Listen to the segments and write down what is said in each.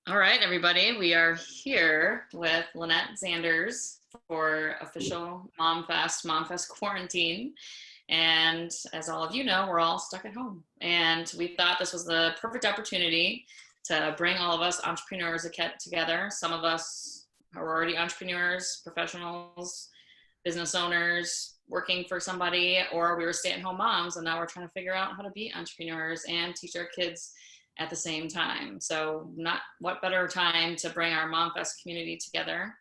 All right, everybody, we are here with Lynette Xanders for official Mom Fest quarantine. And as all of you know, we're all stuck at home. And we thought this was the perfect opportunity to bring all of us entrepreneurs together. Some of us are already entrepreneurs, professionals, business owners, working for somebody, or we were stay-at-home moms, and now we're trying to figure out how to be entrepreneurs and teach our kids at the same time. So not what better time to bring our Mom Fest community together.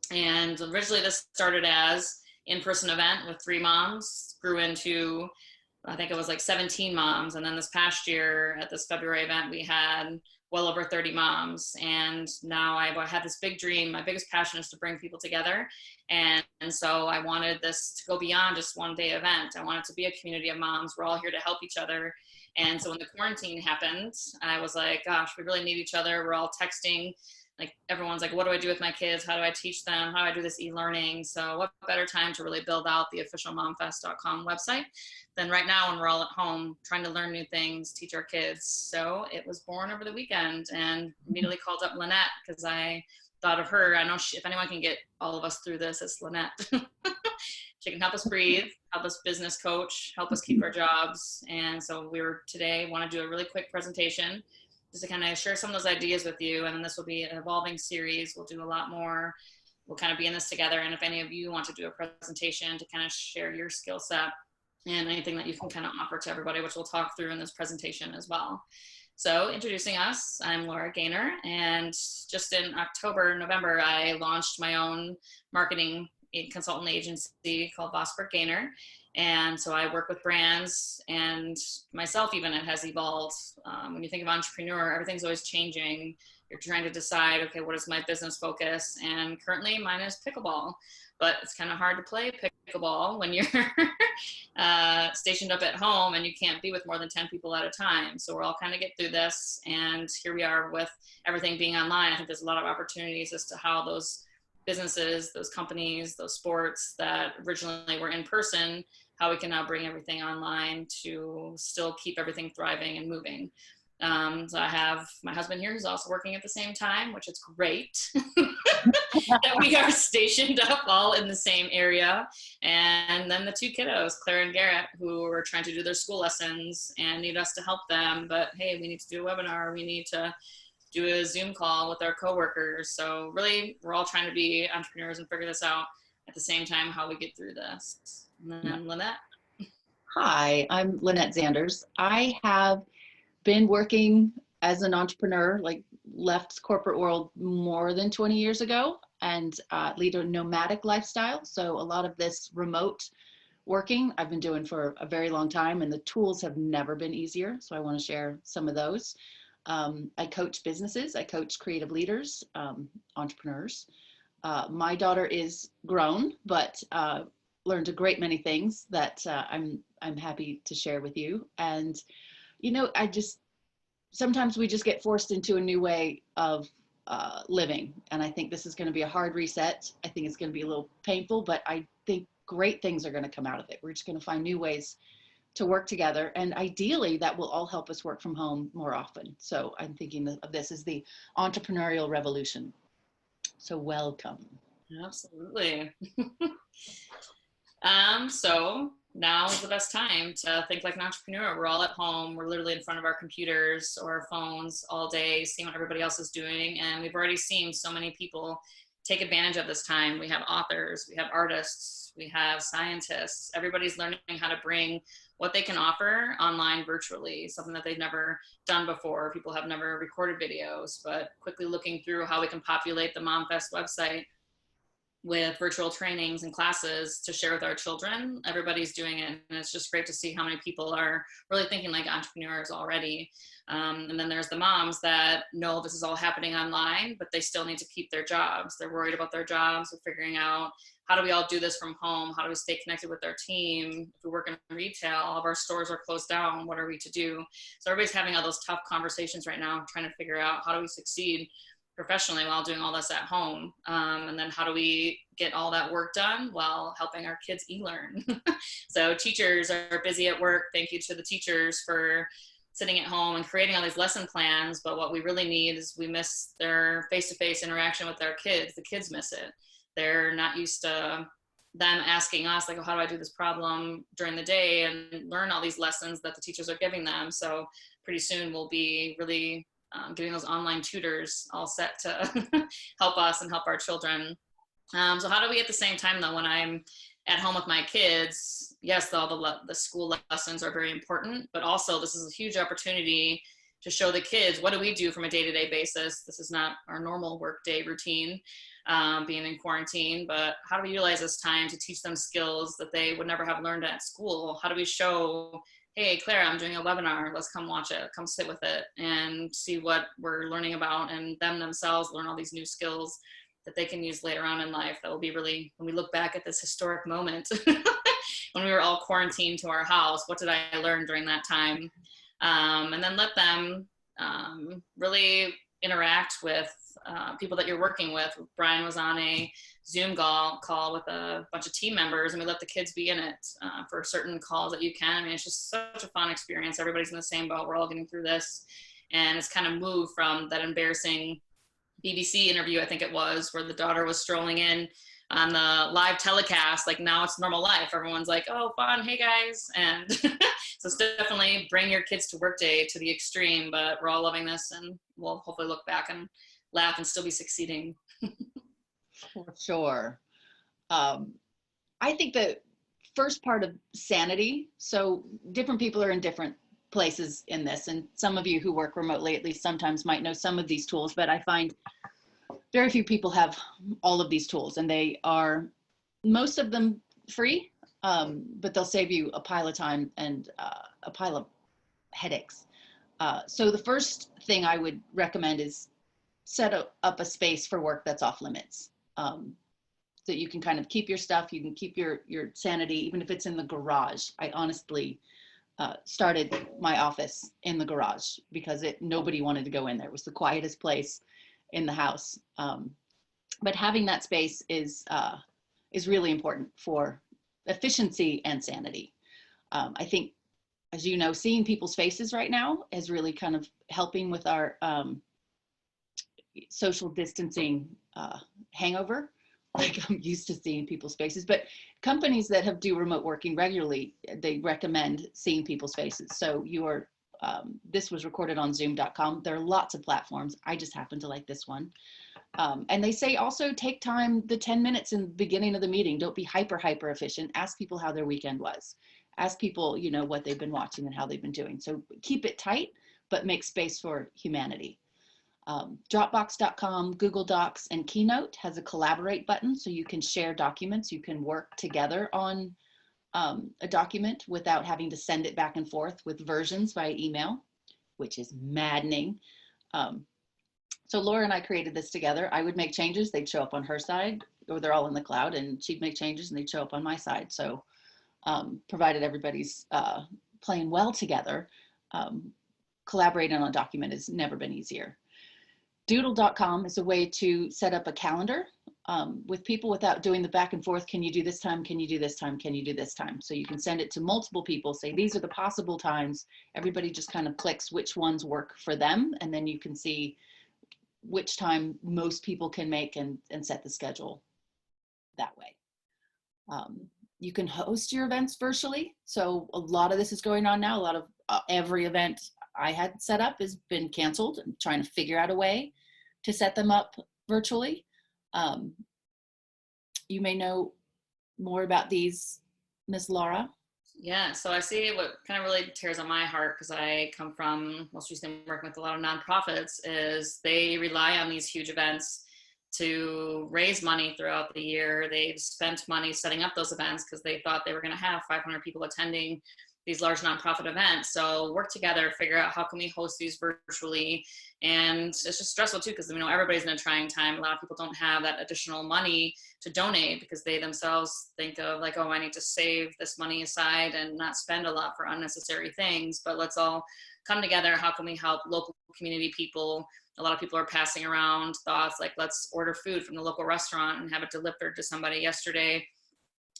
And originally this started as in-person event with 3 moms, grew into, I think it was like 17 moms. And then this past year at this February event, we had well over 30 moms. And now I had this big dream. My biggest passion is to bring people together. And so I wanted this to go beyond just one day event. I want it to be a community of moms. We're all here to help each other. And so when the quarantine happened, I was like, gosh, we really need each other. We're all texting. Like everyone's like, what do I do with my kids? How do I teach them? How do I do this e-learning? So what better time to really build out the official momfest.com website than right now when we're all at home trying to learn new things, teach our kids. So it was born over the weekend and immediately called up Lynette because I thought of her. I know if anyone can get all of us through this, it's Lynette. She can help us breathe, help us business coach, help us keep our jobs. And so we were today want to do a really quick presentation just to kind of share some of those ideas with you. And then this will be an evolving series. We'll do a lot more. We'll kind of be in this together. And if any of you want to do a presentation to kind of share your skill set and anything that you can kind of offer to everybody, which we'll talk through in this presentation as well. So introducing us, I'm Laura Gainor, and just in October, November, I launched my own marketing consultant agency called Vosper Gainor. And so I work with brands, and myself even, it has evolved. When you think of entrepreneur, everything's always changing. You're trying to decide, okay, what is my business focus? And currently mine is pickleball, but it's kind of hard to play pickleball when you're stationed up at home and you can't be with more than 10 people at a time. So we're all kind of get through this, and here we are with everything being online. I think there's a lot of opportunities as to how those businesses, those companies, those sports that originally were in person, how we can now bring everything online to still keep everything thriving and moving. So I have my husband here who's also working at the same time, which is great that we are stationed up all in the same area. And then the 2 kiddos, Claire and Garrett, who are trying to do their school lessons and need us to help them. But hey, we need to do a webinar. We need to do a Zoom call with our coworkers. So really, we're all trying to be entrepreneurs and figure this out at the same time, how we get through this. And then Lynette. Hi, I'm Lynette Xanders. I have been working as an entrepreneur, like left corporate world more than 20 years ago, and lead a nomadic lifestyle. So a lot of this remote working I've been doing for a very long time, and the tools have never been easier. So I want to share some of those. I coach businesses, I coach creative leaders, entrepreneurs. My daughter is grown, but learned a great many things that I'm happy to share with you. And you know, sometimes we just get forced into a new way of living. And I think this is going to be a hard reset. I think it's going to be a little painful, but I think great things are going to come out of it. We're just going to find new ways to work together. And ideally that will all help us work from home more often. So I'm thinking of this as the entrepreneurial revolution. So welcome. Absolutely. So now is the best time to think like an entrepreneur. We're all at home. We're literally in front of our computers or our phones all day, seeing what everybody else is doing. And we've already seen so many people take advantage of this time. We have authors, we have artists, we have scientists. Everybody's learning how to bring what they can offer online virtually, something that they've never done before. People have never recorded videos, but quickly looking through how we can populate the MomFest website with virtual trainings and classes to share with our children. Everybody's doing it, and it's just great to see how many people are really thinking like entrepreneurs already. And then there's the moms that know this is all happening online, but they still need to keep their jobs. They're worried about their jobs. They're figuring out, how do we all do this from home? How do we stay connected with our team? If we work in retail, all of our stores are closed down. What are we to do? So everybody's having all those tough conversations right now, trying to figure out, how do we succeed professionally while doing all this at home? And then how do we get all that work done while helping our kids e-learn? So teachers are busy at work. Thank you to the teachers for sitting at home and creating all these lesson plans, but what we really need is we miss their face-to-face interaction with our kids. The kids miss it. They're not used to them asking us, like, oh, how do I do this problem during the day, and learn all these lessons that the teachers are giving them. So pretty soon we'll be really getting those online tutors all set to help us and help our children. So how do we, at the same time though, when I'm at home with my kids, yes, all the school lessons are very important, but also this is a huge opportunity to show the kids, what do we do from a day-to-day basis? This is not our normal workday routine, being in quarantine, but how do we utilize this time to teach them skills that they would never have learned at school? How do we show, hey, Clara, I'm doing a webinar, let's come watch it, come sit with it and see what we're learning about, and them themselves learn all these new skills that they can use later on in life. That will be really, when we look back at this historic moment, when we were all quarantined to our house, what did I learn during that time? And then let them really interact with people that you're working with. Brian was on a Zoom call with a bunch of team members, and we let the kids be in it for certain calls that you can. I mean, it's just such a fun experience. Everybody's in the same boat. We're all getting through this. And it's kind of moved from that embarrassing BBC interview, I think it was, where the daughter was strolling in on the live telecast. Like, now it's normal life. Everyone's like, oh, fun, hey guys. And so it's definitely bring your kids to work day to the extreme, but we're all loving this, and we'll hopefully look back and laugh and still be succeeding. For sure. I think the first part of sanity, so different people are in different places in this, and some of you who work remotely at least sometimes might know some of these tools, but I find very few people have all of these tools, and they are, most of them, free, but they'll save you a pile of time and a pile of headaches. So the first thing I would recommend is set up a space for work that's off limits. So you can kind of keep your stuff, you can keep your sanity, even if it's in the garage. I honestly started my office in the garage because nobody wanted to go in there. It was the quietest place in the house. But having that space is really important for efficiency and sanity. I think, as you know, seeing people's faces right now is really kind of helping with our social distancing hangover. Like, I'm used to seeing people's faces, but companies that do remote working regularly, they recommend seeing people's faces. So this was recorded on zoom.com. There are lots of platforms. I just happen to like this one. And they say also take time, the 10 minutes in the beginning of the meeting. Don't be hyper efficient. Ask people how their weekend was. Ask people, what they've been watching and how they've been doing. So keep it tight, but make space for humanity. Dropbox.com, Google Docs, and Keynote has a collaborate button, so you can share documents. You can work together on a document without having to send it back and forth with versions via email, which is maddening. So Laura and I created this together. I would make changes, they'd show up on her side, or they're all in the cloud, and she'd make changes and they'd show up on my side. So provided everybody's playing well together, collaborating on a document has never been easier. Doodle.com is a way to set up a calendar with people without doing the back and forth. Can you do this time? Can you do this time? Can you do this time? So you can send it to multiple people, say, these are the possible times. Everybody just kind of clicks which ones work for them. And then you can see which time most people can make and set the schedule that way. You can host your events virtually. So a lot of this is going on now. A lot of every event I had set up has been canceled. I'm trying to figure out a way to set them up virtually. You may know more about these, Ms. Laura. Yeah, so I see what kind of really tears on my heart, because I come from, most recently working with a lot of nonprofits, is they rely on these huge events to raise money throughout the year. They've spent money setting up those events because they thought they were going to have 500 people attending these large nonprofit events. So work together, figure out how can we host these virtually. And it's just stressful too, because everybody's in a trying time. A lot of people don't have that additional money to donate because they themselves think of like, oh, I need to save this money aside and not spend a lot for unnecessary things. But let's all come together. How can we help local community people? A lot of people are passing around thoughts like, let's order food from the local restaurant and have it delivered to somebody. Yesterday,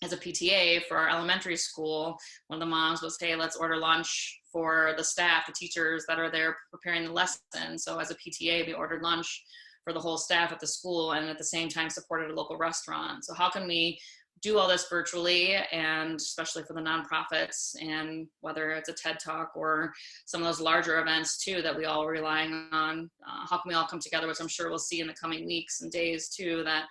as a PTA for our elementary school, one of the moms was, hey, let's order lunch for the staff, the teachers that are there preparing the lesson. So as a PTA, we ordered lunch for the whole staff at the school, and at the same time supported a local restaurant. So how can we do all this virtually, and especially for the nonprofits, and whether it's a TED Talk or some of those larger events too that we all are relying on, how can we all come together, which I'm sure we'll see in the coming weeks and days too, that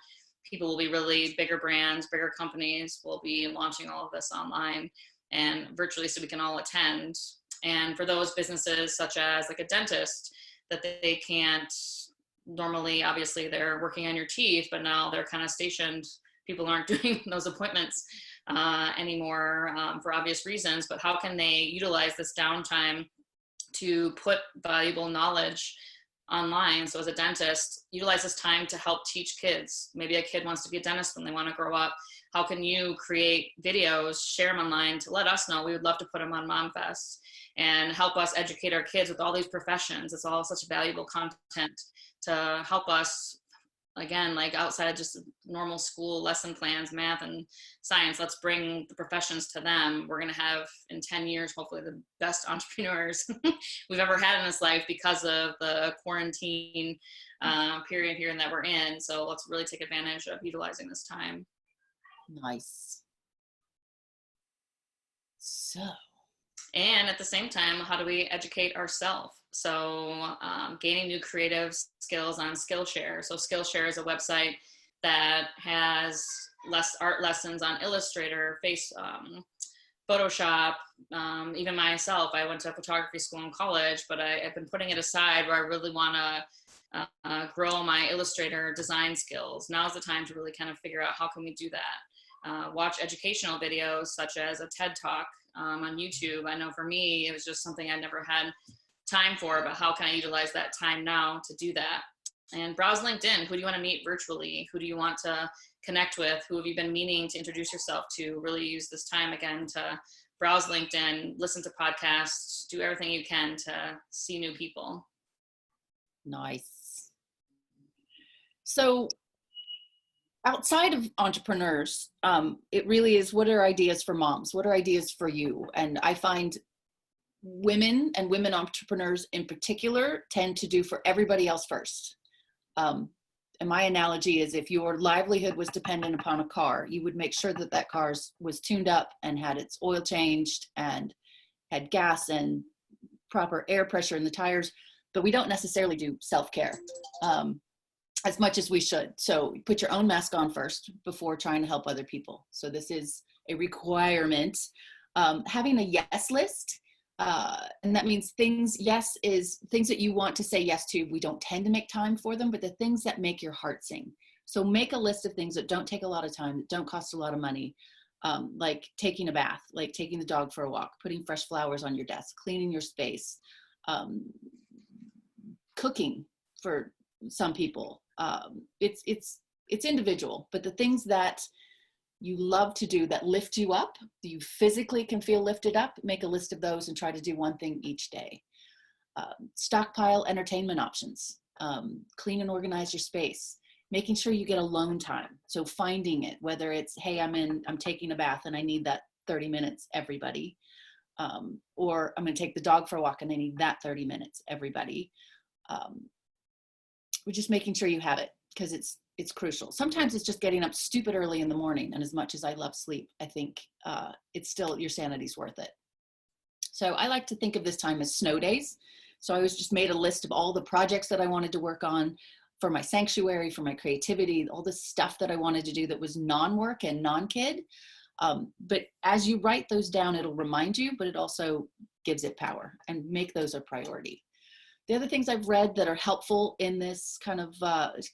people will be really bigger brands, bigger companies will be launching all of this online and virtually so we can all attend. And for those businesses such as like a dentist that they can't normally, obviously they're working on your teeth, but now they're kind of stationed. People aren't doing those appointments anymore for obvious reasons, but how can they utilize this downtime to put valuable knowledge online? So as a dentist, utilize this time to help teach kids. Maybe a kid wants to be a dentist when they want to grow up. How can you create videos, share them online to let us know? We would love to put them on MomFest and help us educate our kids with all these professions. It's all such valuable content to help us, again, like outside of just normal school lesson plans, math and science. Let's bring the professions to them. We're going to have in 10 years, hopefully the best entrepreneurs we've ever had in this life because of the quarantine period here and that we're in. So let's really take advantage of utilizing this time. Nice. So. And at the same time, how do we educate ourselves? So gaining new creative skills on Skillshare. So Skillshare is a website that has art lessons on Illustrator, Photoshop. Even myself, I went to photography school in college, but I've been putting it aside where I really want to grow my Illustrator design skills. Now's the time to really kind of figure out how can we do that. Watch educational videos such as a TED Talk on YouTube. I know for me, it was just something I never had time for, but how can I utilize that time now to do that? And browse LinkedIn. Who do you want to meet virtually? Who do you want to connect with? Who have you been meaning to introduce yourself to? Really use this time again to browse LinkedIn, listen to podcasts, do everything you can to see new people. Nice. So outside of entrepreneurs, it really is, what are ideas for moms? What are ideas for you? And I find women and women entrepreneurs in particular tend to do for everybody else first. And my analogy is, if your livelihood was dependent upon a car, you would make sure that that car was tuned up and had its oil changed and had gas and proper air pressure in the tires. But we don't necessarily do self-care as much as we should. So put your own mask on first before trying to help other people. So this is a requirement. Having a yes list. And that means things that you want to say yes to. We don't tend to make time for them, but the things that make your heart sing. So make a list of things that don't take a lot of time, that don't cost a lot of money, like taking a bath, like taking the dog for a walk, putting fresh flowers on your desk, cleaning your space, cooking for some people. It's individual, but the things that you love to do that lift you up, you physically can feel lifted up, make a list of those and try to do one thing each day. Stockpile entertainment options, clean and organize your space, making sure you get alone time. So finding it, whether it's, hey, I'm taking a bath and I need that 30 minutes, everybody. Or I'm gonna take the dog for a walk and I need that 30 minutes, everybody. We're just making sure you have it, because it's crucial. Sometimes it's just getting up stupid early in the morning. And as much as I love sleep, I think it's still, your sanity's worth it. So I like to think of this time as snow days. So I was just made a list of all the projects that I wanted to work on for my sanctuary, for my creativity, all the stuff that I wanted to do that was non-work and non-kid. But as you write those down, it'll remind you, but it also gives it power, and make those a priority. The other things I've read that are helpful in this kind of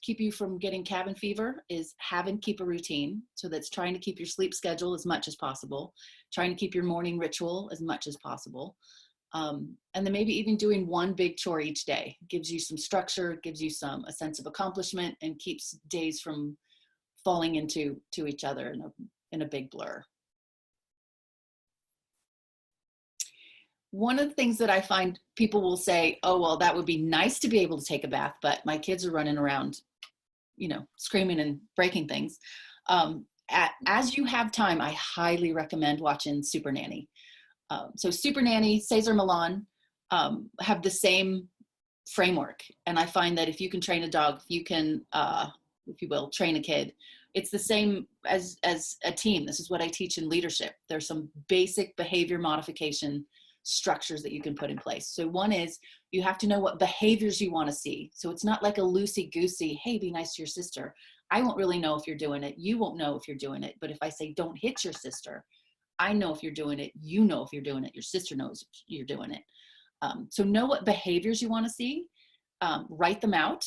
keep you from getting cabin fever is keep a routine. So that's trying to keep your sleep schedule as much as possible, trying to keep your morning ritual as much as possible. And then maybe even doing one big chore each day gives you some structure, gives you a sense of accomplishment, and keeps days from falling into each other in a big blur. One of the things that I find people will say, oh, well, that would be nice to be able to take a bath, but my kids are running around, screaming and breaking things. as you have time, I highly recommend watching Super Nanny. So Super Nanny, Cesar Millan have the same framework. And I find that if you can train a dog, if you can, if you will, train a kid, it's the same as a team. This is what I teach in leadership. There's some basic behavior modification structures that you can put in place. So one is you have to know what behaviors you want to see. So it's not like a loosey-goosey, hey, be nice to your sister. I won't really know if you're doing it. You won't know if you're doing it. But if I say, don't hit your sister, I know if you're doing it. You know if you're doing it. Your sister knows you're doing it. So know what behaviors you want to see. Write them out,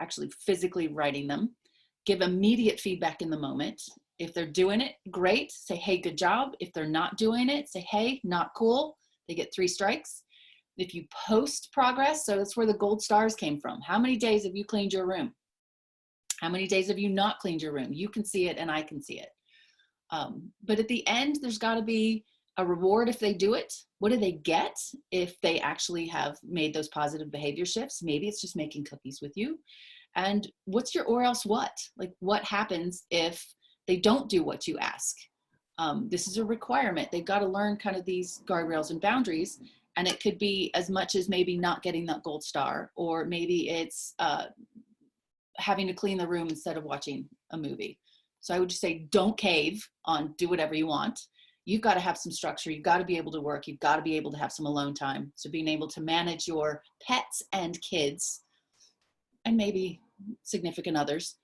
actually physically writing them. Give immediate feedback in the moment. If they're doing it, great. Say, hey, good job. If they're not doing it, say, hey, not cool. They get 3 strikes. If you post progress, so that's where the gold stars came from. How many days have you cleaned your room? How many days have you not cleaned your room? You can see it and I can see it. But at the end, there's got to be a reward if they do it. What do they get if they actually have made those positive behavior shifts? Maybe it's just making cookies with you. And what's your or else what? Like what happens if they don't do what you ask? This is a requirement. They've got to learn kind of these guardrails and boundaries. And it could be as much as maybe not getting that gold star, or maybe it's having to clean the room instead of watching a movie. So I would just say, don't cave on do whatever you want. You've got to have some structure. You've got to be able to work. You've got to be able to have some alone time. So being able to manage your pets and kids, and maybe significant others,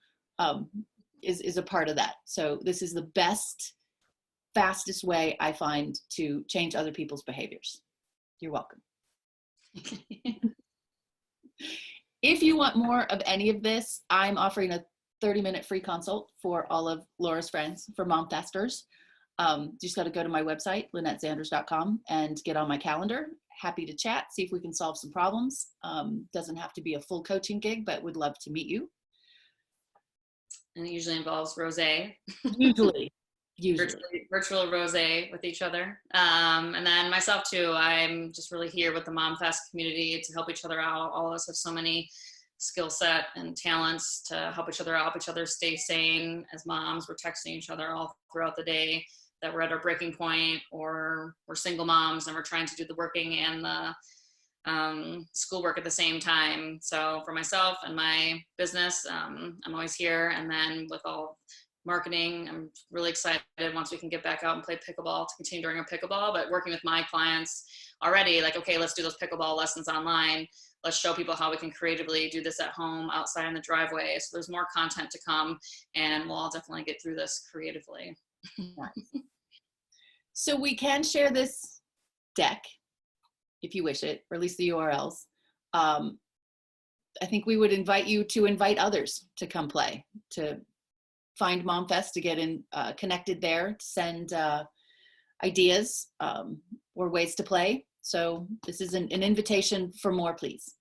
is a part of that. So this is the best, fastest way I find to change other people's behaviors. You're welcome. If you want more of any of this, I'm offering a 30-minute free consult for all of Laura's friends, for mom fasters. Just got to go to my website, LynetteXanders.com, and get on my calendar. Happy to chat, see if we can solve some problems. Doesn't have to be a full coaching gig, but would love to meet you. And it usually involves rosé. Usually. Virtual rosé with each other. And then myself too, I'm just really here with the Mom Fest community to help each other out. All of us have so many skill set and talents to help each other out, help each other stay sane as moms. We're texting each other all throughout the day that we're at our breaking point, or we're single moms and we're trying to do the working and the schoolwork at the same time. So for myself and my business, I'm always here. And then with all marketing, I'm really excited once we can get back out and play pickleball to continue doing our pickleball, but working with my clients already, like, okay, let's do those pickleball lessons online. Let's show people how we can creatively do this at home, outside in the driveway. So there's more content to come, and we'll all definitely get through this creatively. Nice. So we can share this deck if you wish it, or at least the URLs. I think we would invite you to invite others to come play, to find MomFest, to get in connected there, to send ideas or ways to play. So this is an invitation for more, please.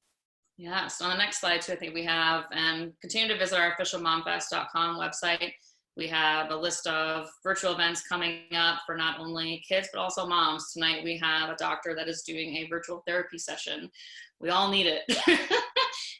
Yeah, so on the next slide too, I think we have, and continue to visit our official momfest.com website. We have a list of virtual events coming up for not only kids, but also moms. Tonight we have a doctor that is doing a virtual therapy session. We all need it.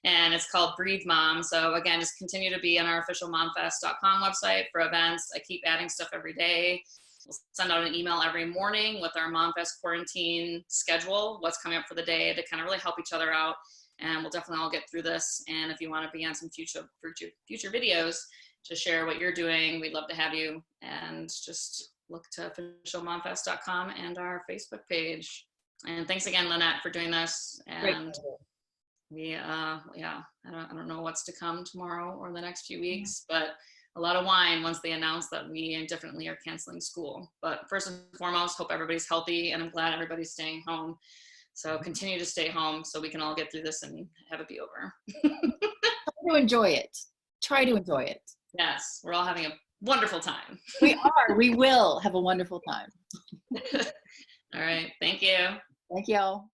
And it's called Breathe Mom. So again, just continue to be on our official momfest.com website for events. I keep adding stuff every day. We'll send out an email every morning with our MomFest quarantine schedule, what's coming up for the day, to kind of really help each other out. And we'll definitely all get through this. And if you want to be on some future videos to share what you're doing, we'd love to have you. And just look to officialmomfest.com and our Facebook page. And thanks again, Lynette, for doing this. And we, I don't know what's to come tomorrow or the next few weeks, but a lot of wine once they announce that we indefinitely are canceling school. But first and foremost, hope everybody's healthy, and I'm glad everybody's staying home. So continue to stay home so we can all get through this and have it be over. Try to enjoy it. Try to enjoy it. Yes, we're all having a wonderful time. We are. We will have a wonderful time. All right. Thank you. Thank y'all.